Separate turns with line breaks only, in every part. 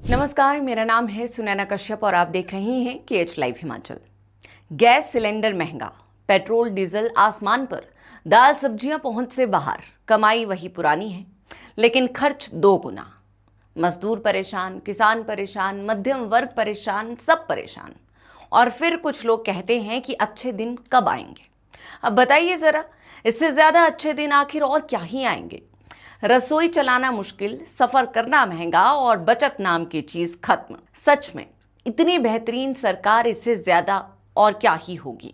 नमस्कार, मेरा नाम है सुनैना कश्यप और आप देख रही हैं KH live Himachal. Gas cylinder महंगा, पेट्रोल डीजल आसमान पर, दाल सब्जियां पहुंच से बाहर, कमाई वही पुरानी है लेकिन खर्च 2 गुना। मजदूर परेशान, किसान परेशान, मध्यम वर्ग परेशान, सब परेशान। और फिर कुछ लोग कहते हैं कि अच्छे दिन कब आएंगे। अब बताइए जरा, इससे ज्यादा अच्छे दिन आखिर और क्या ही आएंगे। रसोई चलाना मुश्किल, सफर करना महंगा और बचत नाम की चीज खत्म। सच में इतनी बेहतरीन सरकार इससे ज्यादा और क्या ही होगी।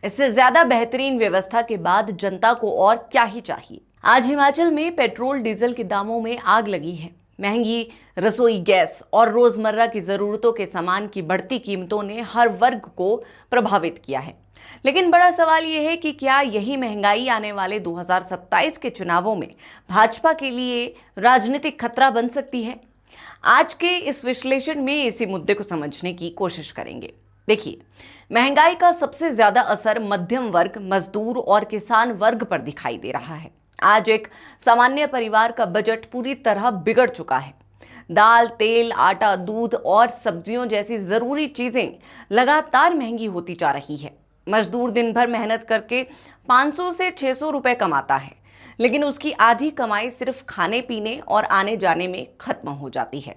इससे ज्यादा बेहतरीन व्यवस्था के बाद जनता को और क्या ही चाहिए। आज हिमाचल में पेट्रोल डीजल के दामों में आग लगी है। महंगी रसोई गैस और रोजमर्रा की जरूरतों के सामान की बढ़ती कीमतों ने हर वर्ग को प्रभावित किया है। लेकिन बड़ा सवाल यह है कि क्या यही महंगाई आने वाले 2027 के चुनावों में भाजपा के लिए राजनीतिक खतरा बन सकती है। आज के इस विश्लेषण में इसी मुद्दे को समझने की कोशिश करेंगे। देखिए, महंगाई का सबसे ज्यादा असर मध्यम वर्ग, मजदूर और किसान वर्ग पर दिखाई दे रहा है। आज एक सामान्य परिवार का बजट पूरी तरह बिगड़ चुका है। दाल, तेल, आटा, दूध और सब्जियों जैसी जरूरी चीजें लगातार महंगी होती जा रही है। मजदूर दिन भर मेहनत करके 500 से 600 रुपए कमाता है, लेकिन उसकी आधी कमाई सिर्फ खाने पीने और आने जाने में खत्म हो जाती है।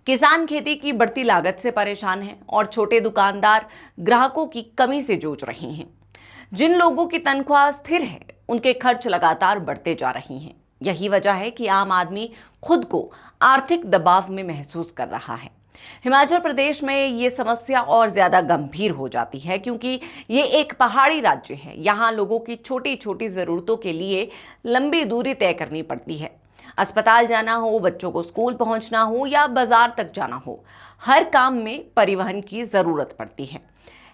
किसान खेती की बढ़ती लागत से परेशान है और छोटे दुकानदार ग्राहकों की कमी से जूझ रहे हैं। जिन लोगों की तनख्वाह स्थिर है, उनके खर्च लगातार बढ़ते जा रहे हैं। यही वजह है कि आम आदमी खुद को आर्थिक दबाव में महसूस कर रहा है। हिमाचल प्रदेश में ये समस्या और ज्यादा गंभीर हो जाती है क्योंकि ये एक पहाड़ी राज्य है। यहाँ लोगों की छोटी छोटी जरूरतों के लिए लंबी दूरी तय करनी पड़ती है। अस्पताल जाना हो, बच्चों को स्कूल पहुंचना हो या बाजार तक जाना हो, हर काम में परिवहन की जरूरत पड़ती है।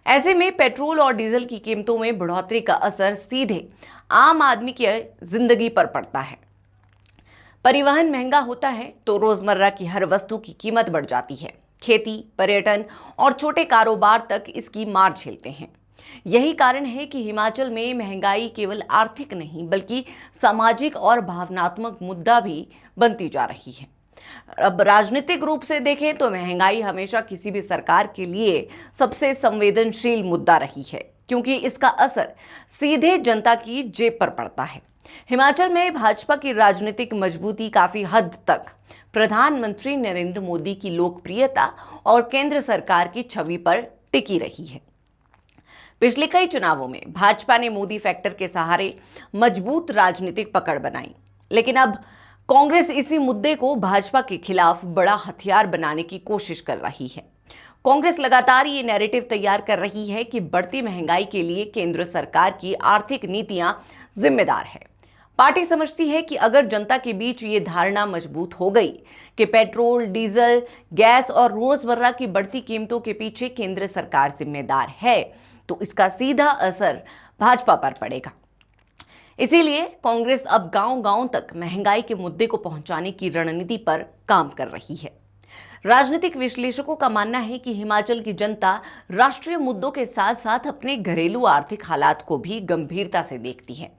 ऐसे में पेट्रोल और डीजल की कीमतों में बढ़ोतरी का असर सीधे आम आदमी की जिंदगी पर पड़ता है। परिवहन महंगा होता है तो रोजमर्रा की हर वस्तु की कीमत बढ़ जाती है। खेती, पर्यटन और छोटे कारोबार तक इसकी मार झेलते हैं। यही कारण है कि हिमाचल में महंगाई केवल आर्थिक नहीं बल्कि सामाजिक और भावनात्मक मुद्दा भी बनती जा रही है। अब राजनीतिक रूप से देखें तो महंगाई हमेशा किसी भी सरकार के लिए सबसे संवेदनशील मुद्दा रही है क्योंकि इसका असर सीधे जनता की जेब पर पड़ता है। हिमाचल में भाजपा की राजनीतिक मजबूती काफी हद तक प्रधानमंत्री नरेंद्र मोदी की लोकप्रियता और केंद्र सरकार की छवि पर टिकी रही है। पिछले कई चुनावों में भाजपा ने मोदी फैक्टर के सहारे मजबूत राजनीतिक पकड़ बनाई, लेकिन अब कांग्रेस इसी मुद्दे को भाजपा के खिलाफ बड़ा हथियार बनाने की कोशिश कर रही है। कांग्रेस लगातार ये नैरेटिव तैयार कर रही है कि बढ़ती महंगाई के लिए केंद्र सरकार की आर्थिक नीतियां जिम्मेदार है। पार्टी समझती है कि अगर जनता के बीच ये धारणा मजबूत हो गई कि पेट्रोल, डीजल, गैस और रोजमर्रा की बढ़ती कीमतों के पीछे केंद्र सरकार जिम्मेदार है, तो इसका सीधा असर भाजपा पर पड़ेगा। इसीलिए कांग्रेस अब गांव-गांव तक महंगाई के मुद्दे को पहुंचाने की रणनीति पर काम कर रही है। राजनीतिक विश्लेषकों का मानना है कि हिमाचल की जनता राष्ट्रीय मुद्दों के साथ साथ अपने घरेलू आर्थिक हालात को भी गंभीरता से देखती है।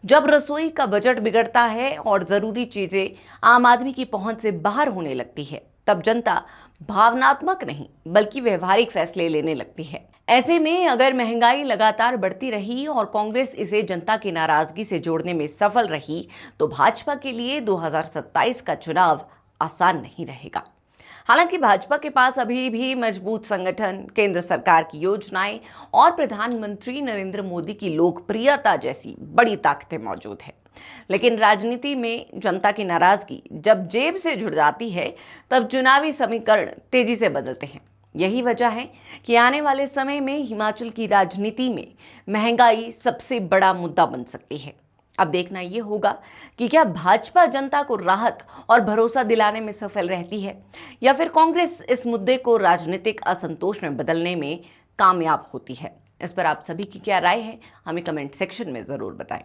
जब रसोई का बजट बिगड़ता है और जरूरी चीजें आम आदमी की पहुंच से बाहर होने लगती है, तब जनता भावनात्मक नहीं बल्कि व्यवहारिक फैसले लेने लगती है। ऐसे में अगर महंगाई लगातार बढ़ती रही और कांग्रेस इसे जनता की नाराजगी से जोड़ने में सफल रही, तो भाजपा के लिए 2027 का चुनाव आसान नहीं रहेगा। हालांकि भाजपा के पास अभी भी मजबूत संगठन, केंद्र सरकार की योजनाएं और प्रधानमंत्री नरेंद्र मोदी की लोकप्रियता जैसी बड़ी ताकतें मौजूद है। लेकिन राजनीति में जनता की नाराजगी जब जेब से जुड़ जाती है, तब चुनावी समीकरण तेजी से बदलते हैं। यही वजह है कि आने वाले समय में हिमाचल की राजनीति में महंगाई सबसे बड़ा मुद्दा बन सकती है। अब देखना यह होगा कि क्या भाजपा जनता को राहत और भरोसा दिलाने में सफल रहती है या फिर कांग्रेस इस मुद्दे को राजनीतिक असंतोष में बदलने में कामयाब होती है। इस पर आप सभी की क्या राय है, हमें कमेंट सेक्शन में जरूर बताएं।